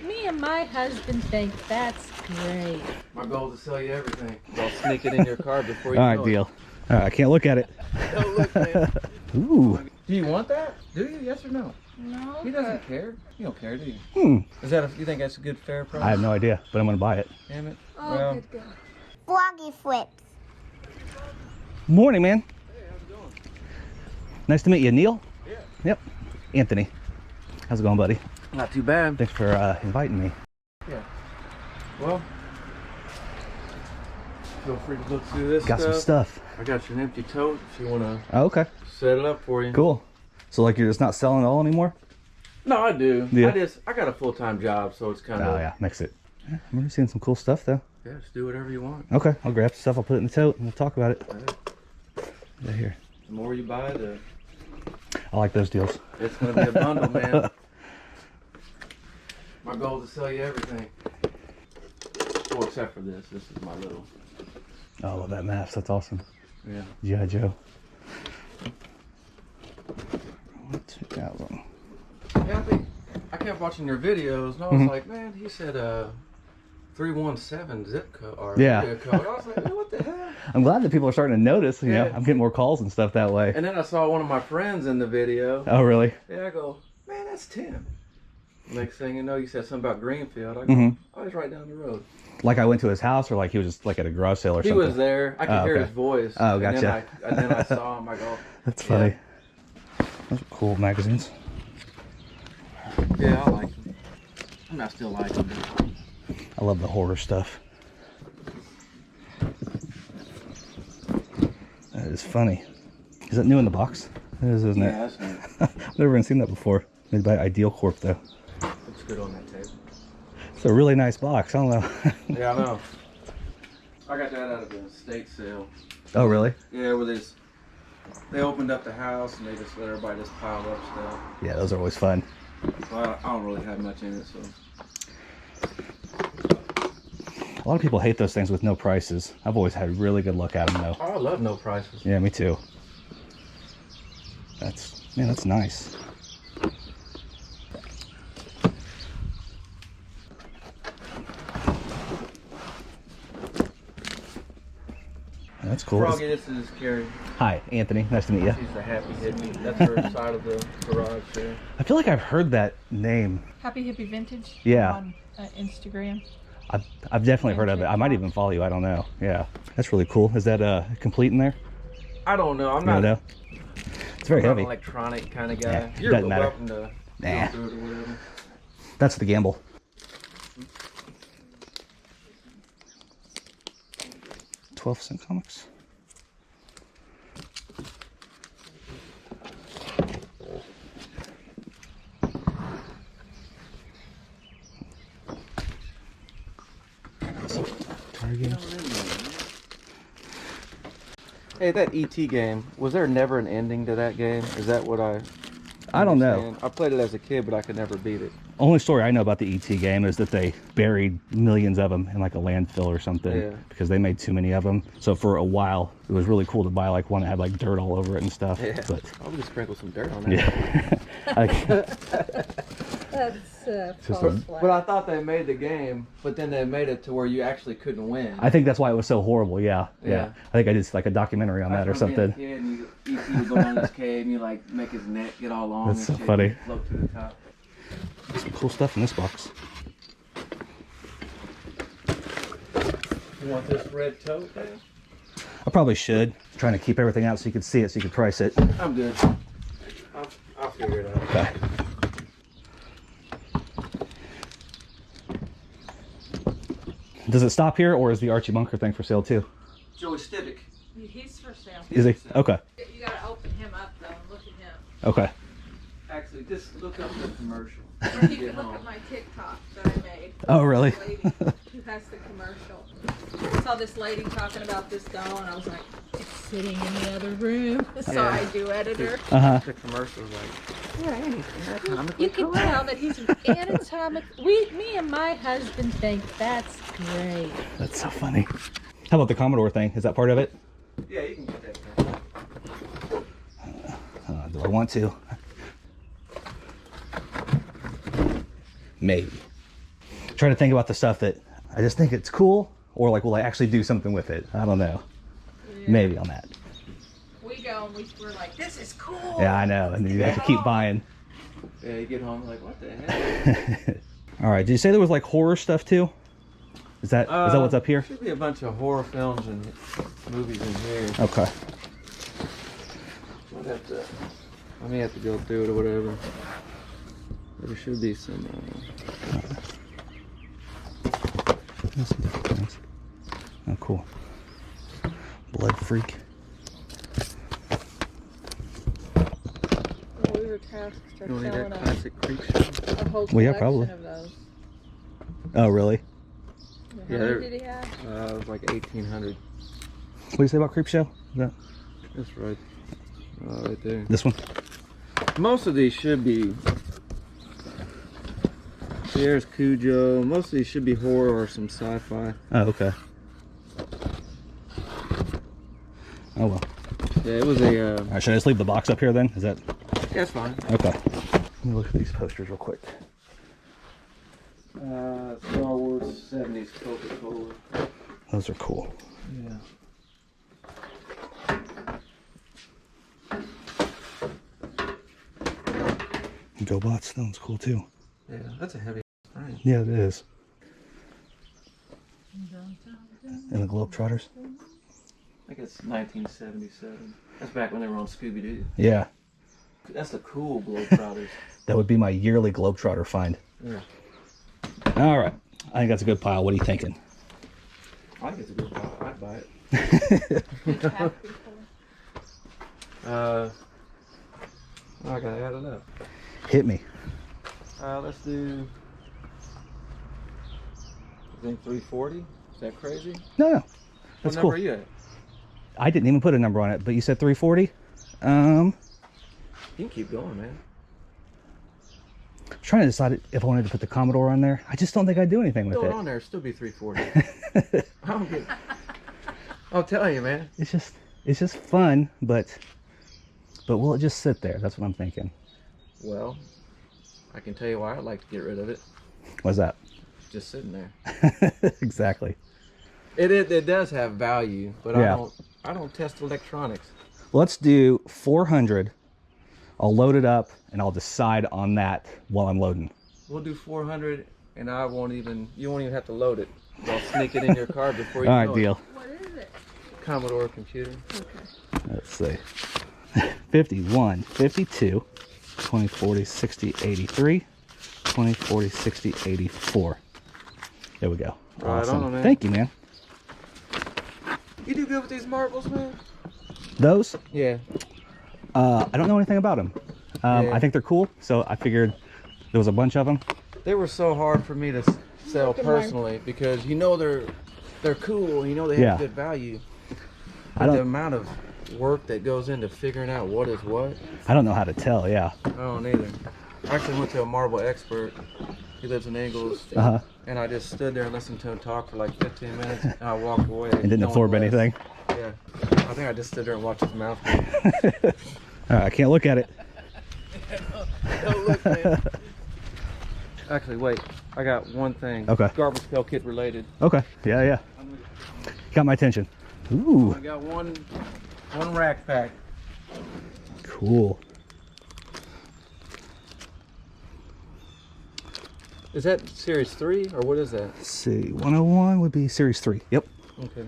Me and my husband think that's great. My goal is to sell you everything. I'll sneak it in your car before you All right, deal. All right, I can't look at it. Don't look, man. Ooh. Do you want that? Do you? Yes or no? No. He doesn't care. You don't care, do you? Is that you think that's a good fair price? I have no idea, but I'm gonna buy it. Damn it. Oh, Well, good. Froggy flips. Morning, man. hey, how's it going? Nice to meet you, Neil. Yeah. Yep. Anthony. How's it going, buddy? Not too bad. Thanks for inviting me. Yeah. Well, feel free to look through this Got some stuff. I got you an empty tote if you want to Oh, okay. set it up for you. Cool. So like you're just not selling it all anymore? No, I do. Yeah. I got a full-time job, so it's kind of. Oh yeah, mix it. Yeah, I'm really seeing some cool stuff though. Yeah, just do whatever you want. Okay, I'll grab some stuff. I'll put it in the tote and we'll talk about it. Yeah, here. The more you buy, I like those deals. it's going to be a bundle, man. My goal is to sell you everything. Well, except for this. This is my little. Oh, I love that mask. That's awesome. Yeah. G.I. Joe. 2000. Yeah, I kept watching your videos, and I was like, man, he said 317 zip code or Yeah. area code. I was like, man, what the hell? I'm glad that people are starting to notice. You know, Yeah. I'm getting more calls and stuff that way. And then I saw one of my friends in the video. Oh, really? Yeah, I go, man, that's Tim. Next thing you know, you said something about Greenfield. I go, oh, he's right down the road. Like I went to his house, or like he was just like at a garage sale or He something? was there. I could hear okay. his voice. Oh, gotcha. And then I saw him. I go, That's funny. Those are cool magazines. yeah, I like him. I mean, I still like him. I love the horror stuff. That is funny. Is that new in the box? It is, isn't Yeah, it? that's neat. I've never even seen that before. Made by Ideal Corp, though. Looks good on that table. It's a really nice box. I don't know. Yeah, I know. I got that out of the estate sale. Oh, really? Yeah, where they opened up the house and they just let everybody just pile up stuff. Yeah, those are always fun. Well, I don't really have much in it, so. A lot of people hate those things with no prices. I've always had really good luck at them, though. Oh, I love no prices. Yeah, me too. That's nice. That's cool. Froggy, this is Carrie. Hi, Anthony. Nice to meet you. She's the happy hippie. That's her side of the garage there. I feel like I've heard that name. Happy Hippie Vintage. Yeah. On Instagram. I've definitely heard of it. I might even follow you. I don't know. Yeah, that's really cool. Is that complete in there? I don't know. I'm You not. don't know? It's very I'm not heavy. an electronic kind of guy. Yeah, You're doesn't matter. welcome to Nah. go through it or whatever. That's the gamble. 12-cent comics. Hey, that ET game, was there never an ending to that game? Is that what I don't know. understand? I played it as a kid, but I could never beat it. Only story I know about the ET game is that they buried millions of them in like a landfill or something Yeah. because they made too many of them. So for a while, it was really cool to buy like one that had like dirt all over it and stuff. Yeah. But I'll just sprinkle some dirt on that. yeah, That's just false a- flag. But I thought they made the game, but then they made it to where you actually couldn't win. I think that's why it was so horrible. Yeah. Yeah. I think I did like a documentary on that or That's when something. being a kid and ET would go down this cave and you like make his neck get all long. That's and so shit, funny. and float to the top. Some cool stuff in this box. You want this red tote there? I probably should. Trying to keep everything out so you could see it, so you could price it. I'm good. I'll figure it out. Okay. Does it stop here, or is the Archie Bunker thing for sale too? Joey Stivic. He's for sale. Is he? Okay. You gotta open him up though and look at him. Okay. Actually, just look up the commercial. Or you can look at my TikTok that I made. Oh, really? The lady who has the commercial. I saw this lady talking about this doll and I was like, it's sitting in the other room. So Yeah. I do editor. Uh-huh. The commercial is like, yeah, anything anatomically You can tell that he's anatomic. Me and my husband think that's great. That's so funny. How about the Commodore thing? Is that part of it? Yeah, you can get that thing. Do I want to? Maybe. trying to think about the stuff that I just think it's cool, or like, will I actually do something with it? I don't know. Yeah. Maybe on that. We go and we're like, this is cool. Yeah, I know. And then you have to keep buying. Yeah, you get home like, what the hell? All right. Did you say there was like horror stuff too? Is that what's up here? Should be a bunch of horror films and movies in here. Okay. I may have to go through it or whatever. There should be some. That's some different things. Oh, cool. Blood Freak. We were tasked to You want to selling that classic creep show? a whole collection Well, yeah, probably. of those. Oh, really? How Yeah, many did he have? It was like 1800. What do you say about Creep Show? Is that That's right. Right there. this one? Most of these should be. There's Cujo. Most of these should be horror or some sci-fi. Oh, okay. Oh, well. Yeah, it was a. All right, should I just leave the box up here then? Is that Yeah, it's fine. okay? Let me look at these posters real quick. Star Wars 70s Coca-Cola. Those are cool. Yeah. GoBots, that one's cool too. Yeah, that's a heavy frame. Yeah, it is. And the Globetrotters. I think it's 1977. That's back when they were on Scooby-Doo. Yeah, That's the cool Globetrotters. that would be my yearly Globetrotter find. Yeah. All right, I think that's a good pile. What are you thinking? I think it's a good buy. I'd buy it. I gotta add it up. Hit me. Let's do. I think 340. Is that crazy? No, What that's number cool. are you at? I didn't even put a number on it, but you said 340. You can keep going, man. I'm trying to decide if I wanted to put the Commodore on there. I just don't think I'd do anything with Throw it it. on there. It'll still be 340. I don't get. I'll tell you, man. It's just fun, but will it just sit there? That's what I'm thinking. Well, I can tell you why I'd like to get rid of it. What's that? Just sitting there. Exactly. It does have value, but Yeah. I don't test electronics. Let's do 400. I'll load it up and I'll decide on that while I'm loading. We'll do 400, and you won't even have to load it. I'll sneak it in your car before you All know right, deal. What is it? it. Commodore computer. Okay. Let's see. 51, 52, 20, 40, 60, 83, 20, 40, 60, 84. There we go. Right Awesome. on, man. Thank you, man. You do good with these marbles, man? Those, Yeah. I don't know anything about them. Yeah. I think they're cool, so I figured there was a bunch of them. They were so hard for me to sell personally because they're cool, they Yeah. have good value. I But the don't- amount of work that goes into figuring out what is what, I don't know how to tell, yeah. I don't either. I actually went to a marble expert. He lives in Ingles. Uh-huh. And I just stood there and listened to him talk for like 15 minutes, and I walked away. And didn't absorb anything. Yeah. I think I just stood there and watched his mouth move. All right, I can't look at it. Don't look, man. Actually, wait. I got one thing. Okay. Garbage Pail Kit related. Okay, yeah. Got my attention. Ooh, I got one rack pack. cool. Is that Series 3 or what is that? Let's see, 101 would be Series 3. Yep, Okay.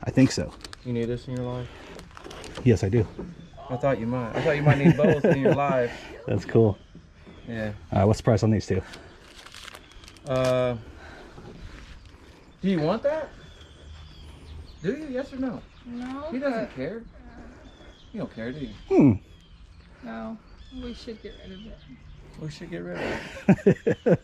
I think so. You need this in your life? Yes, I do. I thought you might. I thought you might need both in your life. That's cool. Yeah. All right, what's the price on these two? Do you want that? Do you? Yes or no? No. He doesn't care. You don't care, do you? No. We should get rid of it. We should get rid of it.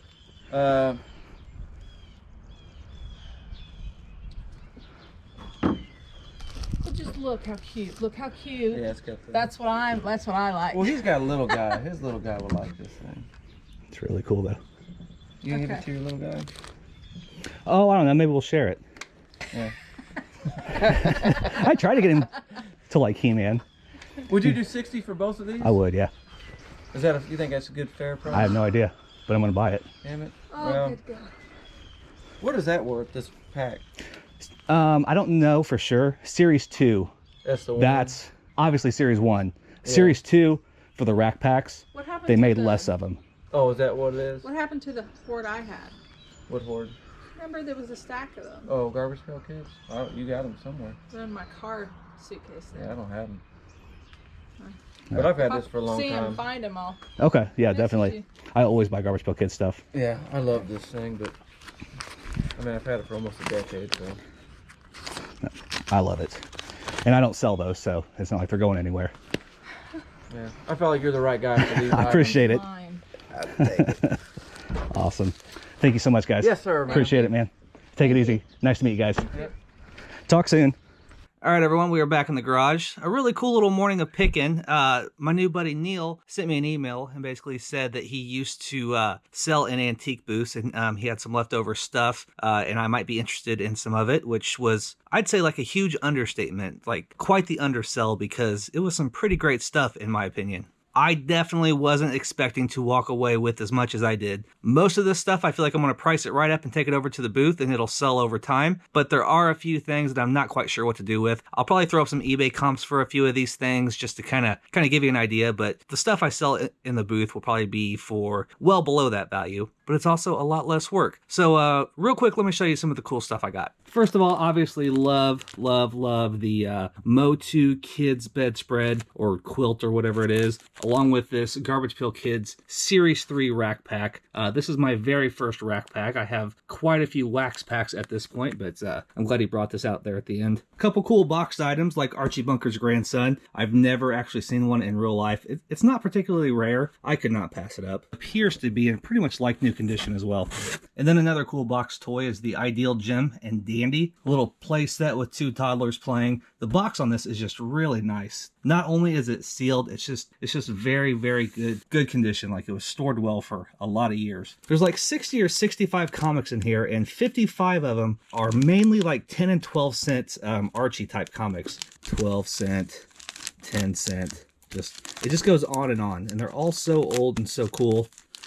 Well, just look how cute. Look how cute. Yeah, it's got the... That's what I like. Well, he's got a little guy. His little guy will like this thing. It's really cool though. You can give it Okay. to your little guy? Oh, I don't know. Maybe we'll share it. Yeah. I try to get him to like He-Man. Would you do 60 for both of these? I would, yeah. Is that you think that's a good fair price? I have no idea, but I'm gonna buy it. Damn it. Oh, Well, good God. What is that worth, this pack? I don't know for sure. Series 2. That's the one. That's obviously Series 1. Yeah. Series 2 for the rack packs. What happened They to made the, less of them. Oh, is that what it is? What happened to the hoard I had? What hoard? Remember there was a stack of them. Oh, Garbage Pail Kids? Oh, you got them somewhere. They're in my car suitcase there. Yeah, I don't have them. Huh. But I've had If this for a long see time. them, find them all. Okay, yeah, Message definitely. you. I always buy Garbage Pail Kids stuff. Yeah, I love this thing, but I mean, I've had it for almost a decade, so. I love it. And I don't sell those, so it's not like they're going anywhere. Yeah, I felt like you're the right guy for these. I appreciate it. Mine. Awesome. Thank you so much, guys. Yes, sir, man. Appreciate it, man. Take it easy. Nice to meet you guys. Yep. Talk soon. All right, everyone, we are back in the garage. A really cool little morning of picking. My new buddy Neil sent me an email and basically said that he used to sell in antique booths, and he had some leftover stuff, and I might be interested in some of it, which was, I'd say, like a huge understatement, like quite the undersell, because it was some pretty great stuff, in my opinion. I definitely wasn't expecting to walk away with as much as I did. Most of this stuff, I feel like I'm going to price it right up and take it over to the booth and it'll sell over time. But there are a few things that I'm not quite sure what to do with. I'll probably throw up some eBay comps for a few of these things just to kind of give you an idea. But the stuff I sell in the booth will probably be for well below that value. But it's also a lot less work. So real quick, let me show you some of the cool stuff I got. First of all, obviously love the Motu Kids bedspread or quilt or whatever it is, along with this Garbage Pail Kids Series 3 rack pack. This is my very first rack pack. I have quite a few wax packs at this point, but I'm glad he brought this out there at the end. A couple cool boxed items like Archie Bunker's grandson. I've never actually seen one in real life. It's not particularly rare. I could not pass it up. Appears to be in pretty much like new condition as well. And then another cool box toy is the Ideal Gem and Dandy. A little play set with two toddlers playing. The box on this is just really nice. Not only is it sealed, it's just very, very good condition. Like it was stored well for a lot of years. There's like 60 or 65 comics in here, and 55 of them are mainly like 10 and 12 cent Archie type comics. 12 cent, 10 cent. It just goes on, and they're all so old and so cool.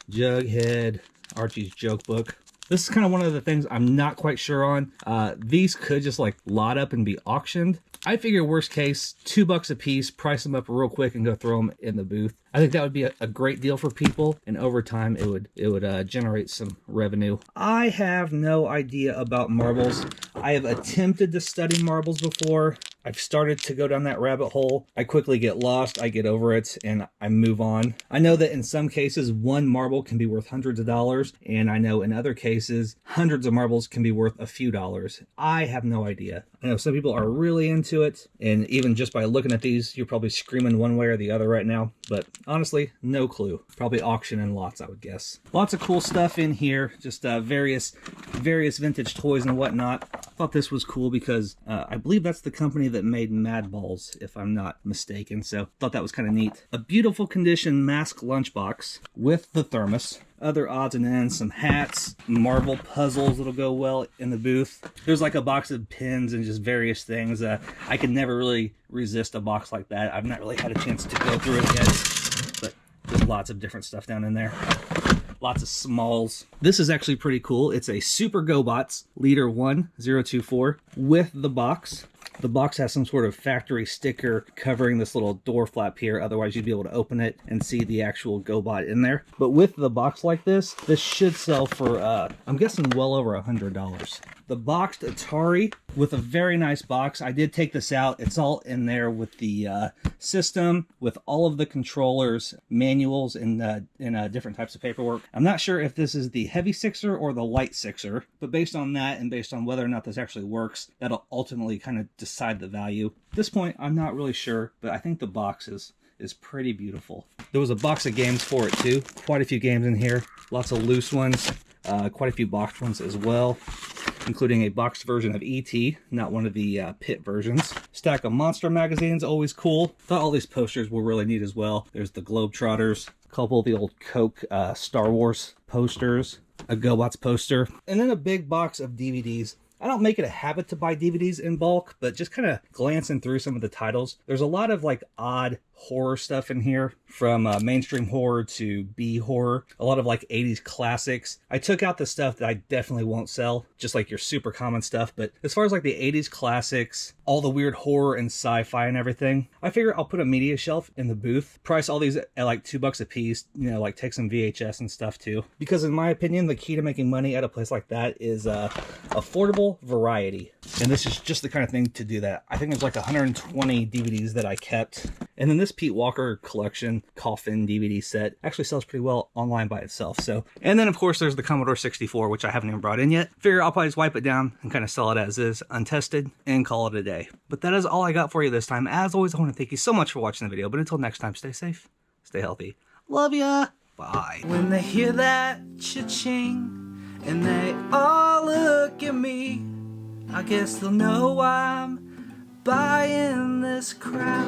Jughead, Archie's joke book. This is kind of one of the things I'm not quite sure on. These could just like lot up and be auctioned. I figure worst case, $2 a piece, price them up real quick and go throw them in the booth. I think that would be a great deal for people, and over time it would generate some revenue. I have no idea about marbles. I have attempted to study marbles before. I've started to go down that rabbit hole. I quickly get lost, I get over it, and I move on. I know that in some cases, one marble can be worth hundreds of dollars, and I know in other cases, hundreds of marbles can be worth a few dollars. I have no idea. I know some people are really into it, and even just by looking at these, you're probably screaming one way or the other right now, but honestly, no clue. Probably auction in lots, I would guess. Lots of cool stuff in here, just various vintage toys and whatnot. I thought this was cool because I believe that's the company that made Mad Balls, if I'm not mistaken, so thought that was kind of neat. A beautiful condition mask lunchbox with the thermos. Other odds and ends, some hats, marble puzzles that'll go well in the booth. There's like a box of pins and just various things. I could never really resist a box like that. I've not really had a chance to go through it yet, but there's lots of different stuff down in there. Lots of smalls. This is actually pretty cool. It's a Super GoBots Leader 1024 with the box. The box has some sort of factory sticker covering this little door flap here. Otherwise, you'd be able to open it and see the actual GoBot in there. But with the box like this should sell for, I'm guessing, well over $100. The boxed Atari with a very nice box. I did take this out. It's all in there with the system, with all of the controllers, manuals, and different types of paperwork. I'm not sure if this is the heavy sixer or the light sixer, but based on that and based on whether or not this actually works, that'll ultimately kind of decide the value. At this point, I'm not really sure, but I think the box is pretty beautiful. There was a box of games for it too. Quite a few games in here. Lots of loose ones. Quite a few boxed ones as well, including a boxed version of E.T., not one of the pit versions. Stack of Monster magazines, always cool. Thought all these posters were really neat as well. There's the Globetrotters, a couple of the old Coke Star Wars posters, a GoBots poster, and then a big box of DVDs. I don't make it a habit to buy DVDs in bulk, but just kind of glancing through some of the titles, there's a lot of like odd horror stuff in here, from mainstream horror to B horror, a lot of like 80s classics. I took out the stuff that I definitely won't sell, just like your super common stuff, but as far as like the 80s classics, all the weird horror and sci-fi and everything, I figure I'll put a media shelf in the booth, price all these at like $2 a piece, you know, like take some VHS and stuff too, because in my opinion the key to making money at a place like that is affordable variety, and this is just the kind of thing to do that. I think there's like 120 DVDs that I kept, and then this Pete Walker collection coffin DVD set actually sells pretty well online by itself. So, and then of course there's the Commodore 64, which I haven't even brought in yet. Figure I'll probably just wipe it down and kind of sell it as is, untested, and call it a day. But that is all I got for you this time. As always, I want to thank you so much for watching the video, but until next time, stay safe, stay healthy, love ya, bye. When they hear that cha-ching and they all look at me, I guess they'll know I'm buying this crap.